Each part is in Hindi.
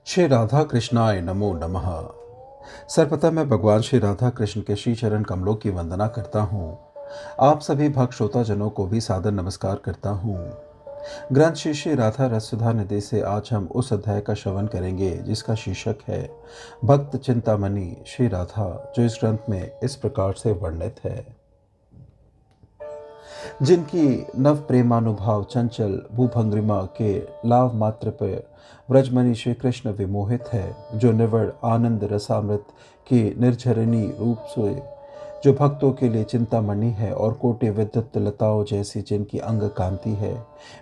श्री राधा कृष्णाय नमो नमः। सर्वप्रथम मैं भगवान श्री राधा कृष्ण के श्री चरण कमलों की वंदना करता हूँ। आप सभी भक्त श्रोताजनों को भी सादर नमस्कार करता हूँ। ग्रंथ श्री श्री राधा रससुधा निधि से आज हम उस अध्याय का श्रवण करेंगे जिसका शीर्षक है भक्त चिंतामणि श्री राधा, जो इस ग्रंथ में इस प्रकार से वर्णित है। जिनकी नव प्रेमानुभाव चंचल भूभंग्रिमा के लाभ मात्र पर व्रजमणि श्री कृष्ण विमोहित है, जो निवड़ आनंद रसामृत की निर्झरणी रूप से जो भक्तों के लिए चिंतामणि है, और कोटि विद्युत लताओं जैसी जिनकी अंग कांति है,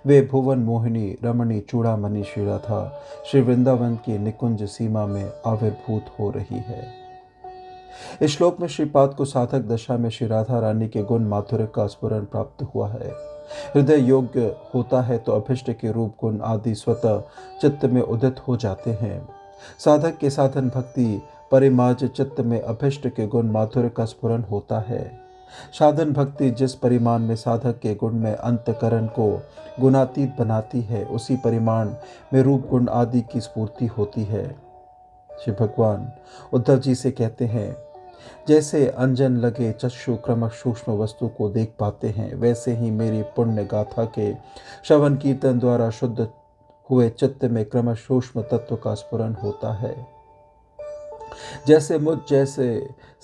वे भुवन मोहिनी रमणी चूड़ामणि श्री राधा श्री वृंदावन की निकुंज सीमा में आविर्भूत हो रही है। इस श्लोक में श्रीपाद को साधक दशा में श्री राधा रानी के गुण माधुर्य का स्फुरन प्राप्त हुआ है। हृदय योग्य होता है तो अभिष्ट के रूप गुण आदि स्वतः चित्त में उदित हो जाते हैं। साधक के साधन भक्ति परिमार्ज चित्त में अभिष्ट के गुण माधुर्य का स्फुरन होता है। साधन भक्ति जिस परिमाण में साधक के गुण में अंतकरण को गुणातीत बनाती है, उसी परिमाण में रूप गुण आदि की स्फूर्ति होती है। श्री भगवान उद्धव जी से कहते हैं, जैसे अंजन लगे चक्षु क्रमश सूक्ष्म वस्तु को देख पाते हैं, वैसे ही मेरी पुण्य गाथा के श्रवण कीर्तन द्वारा शुद्ध हुए चित्त में क्रमश सूक्ष्म तत्व का स्फुरन होता है। जैसे मुझ जैसे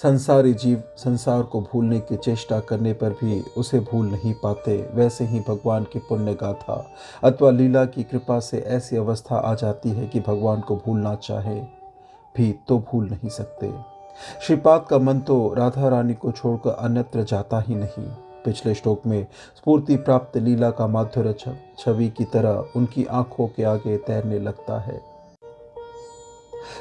संसारी जीव संसार को भूलने की चेष्टा करने पर भी उसे भूल नहीं पाते, वैसे ही भगवान की पुण्य गाथा अथवा लीला की कृपा से ऐसी अवस्था आ जाती है कि भगवान को भूलना चाहे भी तो भूल नहीं सकते। श्रीपाद का मन तो राधा रानी को छोड़कर अन्यत्र जाता ही नहीं। पिछले श्लोक में स्फूर्ति प्राप्त लीला का माधुर्य छवि की तरह उनकी आंखों के आगे तैरने लगता है।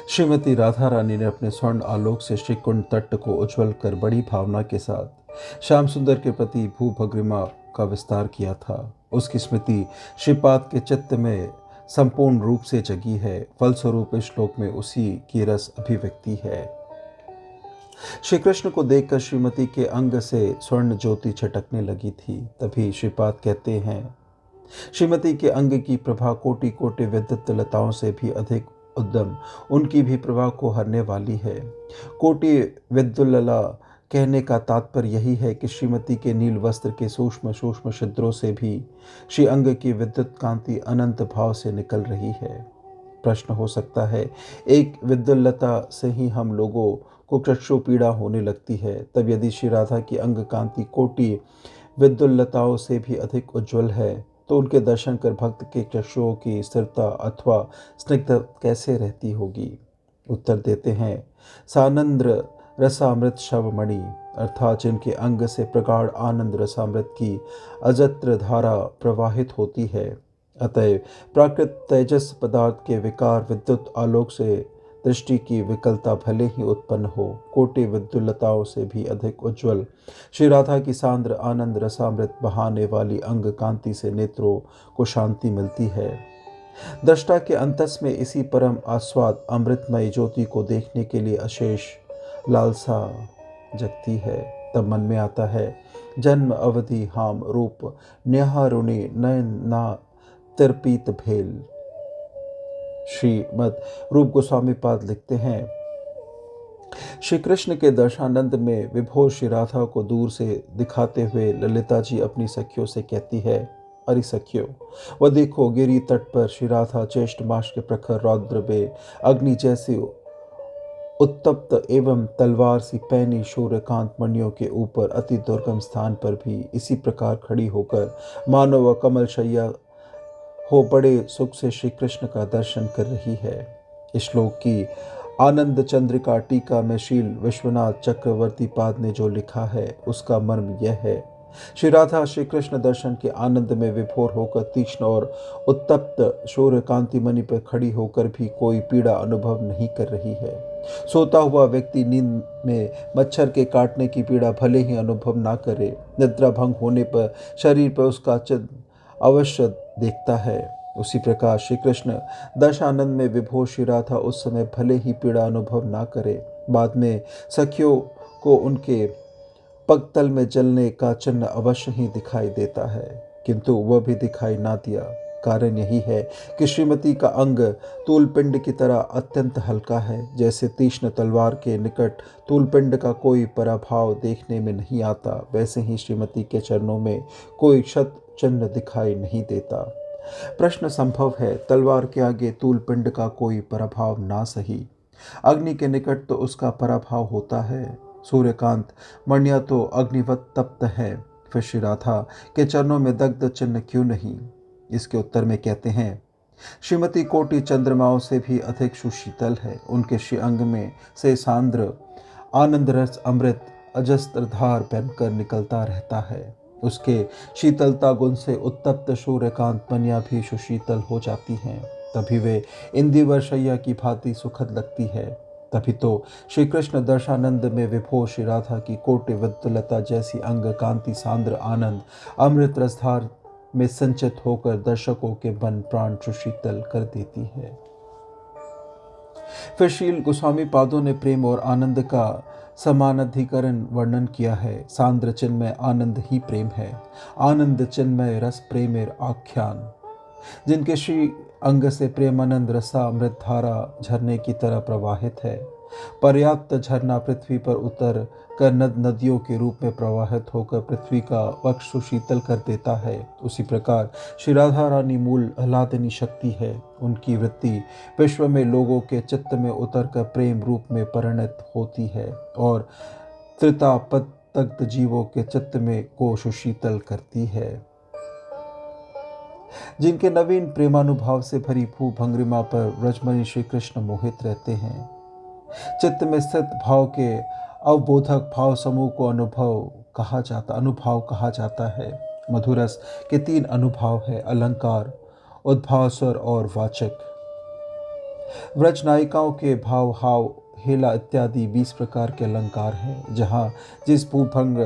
श्रीमती राधा रानी ने अपने स्वर्ण आलोक से श्रीकुंड तट को उज्जवल कर बड़ी भावना के साथ श्याम सुंदर के प्रति भूभग्रिमा का विस्तार किया था। उसकी स्मृति श्रीपाद के चित्त में संपूर्ण रूप से जगी है। फलस्वरूप इस श्लोक में उसी की रस अभिव्यक्ति है। श्री कृष्ण को देखकर श्रीमती के अंग से स्वर्ण ज्योति छटकने लगी थी। तभी श्रीपाद कहते हैं, श्रीमती के अंग की प्रभा कोटि कोटि विद्युत लताओं से भी अधिक उद्दम उनकी भी प्रभा को हरने वाली है। कोटि विद्युल्लला कहने का तात्पर्य यही है कि श्रीमती के नील वस्त्र के सूक्ष्म सूक्ष्म छिद्रों से भी श्री अंग की विद्युत कांति अनंत भाव से निकल रही है। प्रश्न हो सकता है, एक विद्युल्लता से ही हम लोगों को चक्षु पीड़ा होने लगती है, तब यदि श्री राधा की अंग कांति कोटि विद्युल्लताओं से भी अधिक उज्जवल है, तो उनके दर्शन कर भक्त के चक्षुओं की स्थिरता अथवा स्निग्धता कैसे रहती होगी। उत्तर देते हैं, सानंद्र रसामृत शवमणि, अर्थात जिनके अंग से प्रगाढ़ आनंद रसामृत की अजत्र धारा प्रवाहित होती है। अतएव प्राकृत तेजस पदार्थ के विकार विद्युत आलोक से दृष्टि की विकलता भले ही उत्पन्न हो, कोटि विद्युल्लताओं से भी अधिक उज्जवल श्री राधा की सांद्र आनंद रसामृत बहाने वाली अंग कांति से नेत्रों को शांति मिलती है। दृष्टा के अंतस में इसी परम आस्वाद अमृतमय ज्योति को देखने के लिए अशेष लालसा जगती है। तब मन में आता है, जन्म अवधि हाम रूप न्याहारुणी नयन ना तिरपीत भेल। श्रीमद रूप गोस्वामी पाद लिखते हैं, श्री कृष्ण के दर्शानंद में विभोर श्री राधा को दूर से दिखाते हुए ललिता जी अपनी सखियों से कहती है, अरे सखियों, वह देखो गिरी तट पर श्री राधा ज्येष्ठ मास के प्रखर रौद्र में अग्नि जैसी उत्तप्त एवं तलवार सी पैनी सूर्यकांत मणियों के ऊपर अति दुर्गम स्थान पर भी इसी प्रकार खड़ी होकर मानव व कमल शैया हो बड़े सुख से श्री कृष्ण का दर्शन कर रही है। इस श्लोक की आनंद चंद्रिका टीका में शील विश्वनाथ चक्रवर्ती पाद ने जो लिखा है, उसका मर्म यह है, श्री राधा श्री कृष्ण दर्शन के आनंद में विभोर होकर तीक्ष्ण और उत्तप्त सूर्य कांति मणि पर खड़ी होकर भी कोई पीड़ा अनुभव नहीं कर रही है। सोता हुआ व्यक्ति नींद में मच्छर के काटने की पीड़ा भले ही अनुभव ना करे, निद्रा भंग होने पर शरीर पर उसका चिन्ह अवश्य देखता है। उसी प्रकार श्री कृष्ण दशानंद में विभोर श्री राधा उस समय भले ही पीड़ा अनुभव ना करे, बाद में सखियों को उनके पगतल में जलने का चिन्ह अवश्य ही दिखाई देता है, किंतु वह भी दिखाई ना दिया। कारण यही है कि श्रीमती का अंग तूलपिंड की तरह अत्यंत हल्का है। जैसे तीक्ष्ण तलवार के निकट तूलपिंड का कोई पराभाव देखने में नहीं आता, वैसे ही श्रीमती के चरणों में कोई क्षत चिन्ह दिखाई नहीं देता। प्रश्न संभव है, तलवार के आगे तूलपिंड का कोई पराभाव ना सही, अग्नि के निकट तो उसका पराभाव होता है। सूर्यकांत मणिया तो अग्निवत तप्त है, फिर श्री राधा के चरणों में दग्ध चिन्ह क्यों नहीं? इसके उत्तर में कहते हैं, श्रीमती कोटि चंद्रमाओं से भी अधिक सुशीतल है। उनके श्री अंग में से सांद्र आनंद रस अमृत अजस्त्र धार बनकर निकलता रहता है। उसके शीतलता गुण से उत्तप्त सूर्यकांत मनिया भी सुशीतल हो जाती हैं। तभी वे इंदिवर शैया की भांति सुखद लगती है। तभी तो श्री कृष्ण दर्शानंद में विभोर श्री राधा की कोटि विद्युलता जैसी अंग कांति सांद्र आनंद अमृत रसधार में संचित होकर दर्शकों के मन प्राण सुशीतल कर देती है। फिर शील गोस्वामी पादों ने प्रेम और आनंद का समानाधिकरण वर्णन किया है। सांद्र चिन्मय आनंद ही प्रेम है, आनंद चिन्मय रस प्रेमेर आख्यान। जिनके श्री अंग से प्रेमानंद रसा अमृत धारा झरने की तरह प्रवाहित है। पर्याप्त झरना पृथ्वी पर उतर कर नदियों के रूप में प्रवाहित होकर पृथ्वी का वक्ष सुशीतल कर देता है, उसी प्रकार श्री राधा रानी मूल आह्लादनी शक्ति है। उनकी वृत्ति विश्व में लोगों के चित्त में उतर कर प्रेम रूप में परिणत होती है और त्रितापतग्ध जीवों के चित्त में को सुशीतल करती है। जिनके नवीन प्रेमानुभाव से भरी भूभंगरिमा पर व्रजमणि श्री कृष्ण मोहित रहते हैं। चित्त में स्थित भाव के अवबोधक भाव समूह को अनुभाव कहा जाता है। मधुरस के 3 अनुभाव है, अलंकार, उद्भाव स्वर और वाचक। व्रज नायिकाओं के भाव हाव हेला इत्यादि 20 प्रकार के अलंकार हैं। जहाँ जिस भूभंग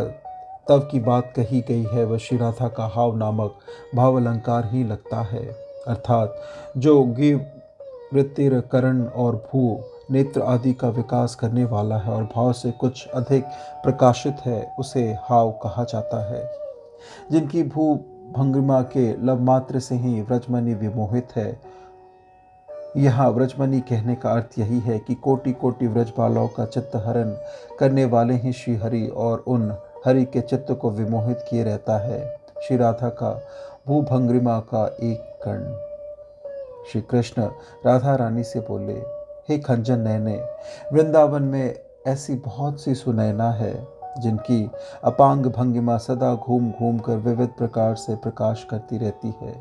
तब की बात कही गई है वह श्री राधा का हाव नामक भाव अलंकार ही लगता है, अर्थात जो गिव वृत्तिर करण और भू नेत्र आदि का विकास करने वाला है और भाव से कुछ अधिक प्रकाशित है, उसे हाव कहा जाता है। जिनकी भू भंगिमा के लव मात्र से ही व्रजमणि विमोहित है। यहाँ व्रजमणि कहने का अर्थ यही है कि कोटि कोटि व्रज बालाओं का चित्त हरण करने वाले ही श्री हरि और उन हरि के चित्त को विमोहित किए रहता है। श्री राधा का भूभंगिमा का एक कण। श्री कृष्ण राधा रानी से बोले, हे खंजन नैने, वृंदावन में ऐसी बहुत सी सुनैना है जिनकी अपांग भंगिमा सदा घूम घूम कर विविध प्रकार से प्रकाश करती रहती है।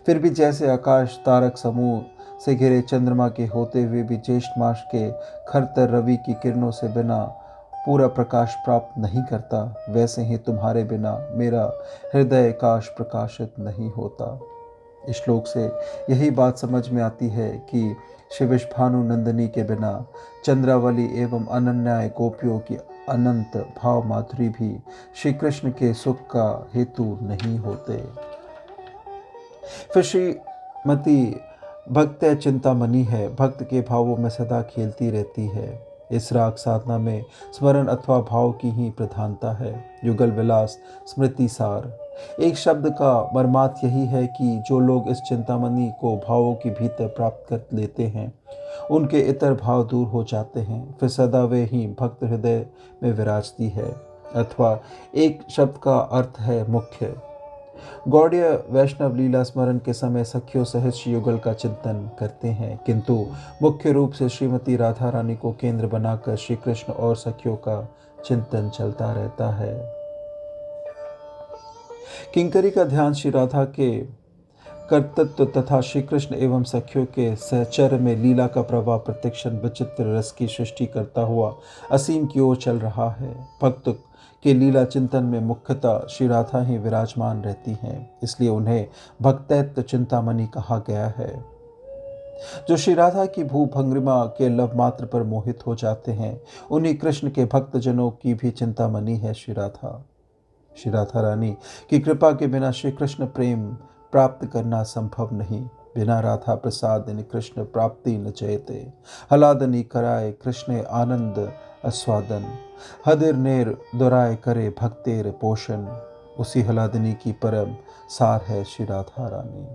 फिर भी जैसे आकाश तारक समूह से घिरे चंद्रमा के होते हुए भी ज्येष्ठ मास के खरतर रवि की किरणों से बिना पूरा प्रकाश प्राप्त नहीं करता, वैसे ही तुम्हारे बिना मेरा हृदय काश प्रकाशित नहीं होता। इस श्लोक से यही बात समझ में आती है कि श्री विश्वभानु नंदिनी के बिना चंद्रावली एवं अनन्याय गोपियों की अनंत भाव माधुरी भी श्री कृष्ण के सुख का हेतु नहीं होते। फिर श्रीमती भक्त चिंतामणि है, भक्त के भावों में सदा खेलती रहती है। इस राग साधना में स्मरण अथवा भाव की ही प्रधानता है। युगल विलास स्मृति सार। एक शब्द का मर्मार्थ यही है कि जो लोग इस चिंतामणि को भावों के भीतर प्राप्त कर लेते हैं, उनके इतर भाव दूर हो जाते हैं, फिर सदा वे ही भक्त हृदय में विराजती है। अथवा एक शब्द का अर्थ है मुख्य। गौड़ीय वैष्णव लीला स्मरण के समय सखियों सहित श्री युगल का चिंतन करते हैं, किंतु मुख्य रूप से श्रीमती राधा रानी को केंद्र बनाकर श्री कृष्ण और सखियों का चिंतन चलता रहता है। किंकरी का ध्यान श्री राधा के कर्तृत्व तथा श्री कृष्ण एवं सखियों के सहचर्य में लीला का प्रवाह प्रतिक्षण विचित्र रस की सृष्टि करता हुआ असीम की ओर चल रहा है। भक्त के लीला चिंतन में मुख्यतः श्री राधा ही विराजमान रहती हैं, इसलिए उन्हें भक्तैत्य चिंतामणि कहा गया है। जो श्री राधा की भूभंगिमा के लव मात्र पर मोहित हो जाते हैं, उन्हीं कृष्ण के भक्तजनों की भी चिंतामणि है श्री राधा। श्री राधा रानी की कृपा के बिना श्री कृष्ण प्रेम प्राप्त करना संभव नहीं। बिना राधा प्रसाद कृष्ण प्राप्ति न जयते। हलादनी कराए कृष्ण आनंद आस्वादन, हदिर नेर दोराय करे भक्तेर पोषण। उसी हलादनी की परम सार है श्री राधा रानी।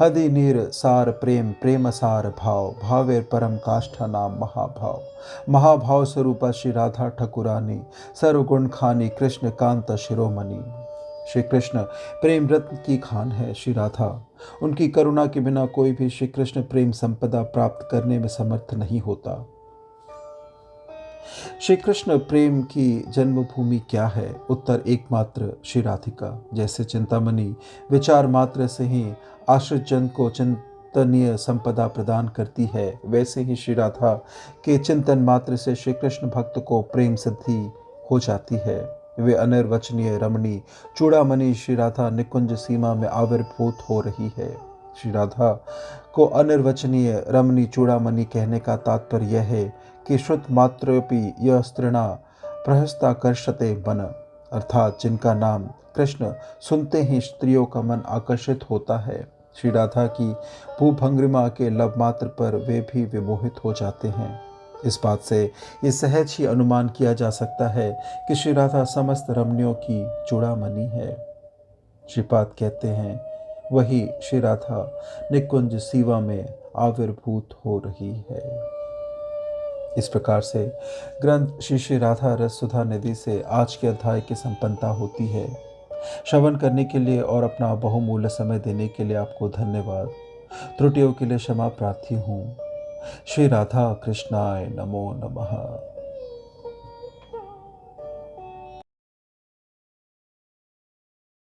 हदि नीर सार प्रेम प्रेम सार भाव भावेर परम काष्ठा नाम महाभाव। महाभाव स्वरूपा श्री राधा ठकुरानी सर्वगुण खानी कृष्ण कांत शिरोमणि। श्री कृष्ण प्रेम रत्न की खान है श्री राधा। उनकी करुणा के बिना कोई भी श्री कृष्ण प्रेम संपदा प्राप्त करने में समर्थ नहीं होता। श्री कृष्ण प्रेम की जन्मभूमि क्या है? उत्तर एकमात्र श्री राधिका। जैसे चिंतामणि विचार मात्र से ही आश्रित जन को चिंतनीय संपदा प्रदान करती है, वैसे ही श्री राधा के चिंतन मात्र से श्री कृष्ण भक्त को प्रेम सिद्धि हो जाती है। वे अनिर्वचनीय रमणी चूड़ामणि श्री राधा निकुंज सीमा में आविर्भूत हो रही है। श्री राधा को अनिर्वचनीय रमणी चूड़ामणि कहने का तात्पर्य यह है कि श्रुत मात्रोपि यह स्त्रीणा प्रहस्ताकर्षते मन, अर्थात जिनका नाम कृष्ण सुनते ही स्त्रियों का मन आकर्षित होता है। श्री राधा की भूभंगिमा के लब मात्र पर वे भी विमोहित हो जाते हैं। इस बात से ये सहज ही अनुमान किया जा सकता है कि श्री राधा समस्त रमणियों की चूड़ामणि है। श्रीपाद कहते हैं वही श्री राधा निकुंज सीवा में आविर्भूत हो रही है। इस प्रकार से ग्रंथ श्री श्री राधा रस सुधा निधि से आज के अध्याय की संपन्नता होती है। श्रवण करने के लिए और अपना बहुमूल्य समय देने के लिए आपको धन्यवाद। त्रुटियों के लिए क्षमा प्रार्थी हूँ। श्री राधा कृष्णाय नमो नमः।